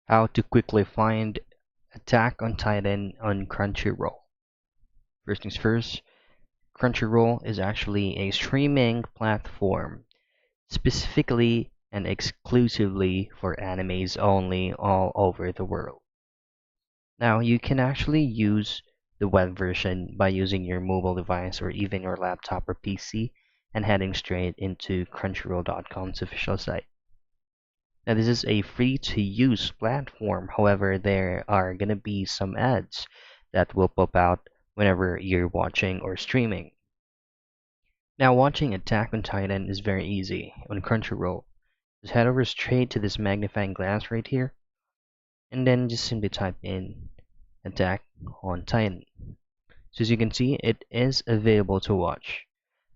How to quickly find Attack on Titan on Crunchyroll. First things first, Crunchyroll is actually a streaming platform specifically and exclusively for animes only all over the world. Now, you can actually use the web version by using your mobile device or even your laptop or PC and heading straight into Crunchyroll.com's official site. Now, this is a free to use platform. However, there are going to be some ads that will pop out whenever you're watching or streaming. Now, watching Attack on Titan is very easy on Crunchyroll. Just head over straight to this magnifying glass right here, and then just simply type in Attack on Titan. So, as you can see, it is available to watch.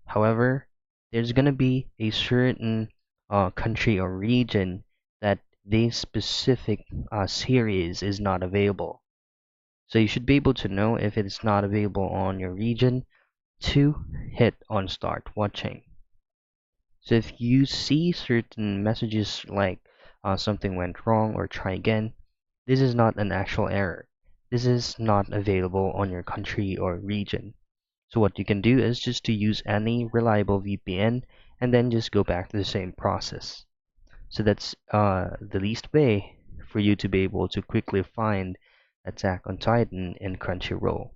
However, there's going to be a certain country or region that this specific series is not available. So you should be able to know if it's not available on your region to hit on start watching. So if you see certain messages like something went wrong or try again, this is not an actual error. This is not available on your country or region. So what you can do is just to use any reliable VPN and then just go back to the same process. So that's the least way for you to be able to quickly find Attack on Titan in Crunchyroll.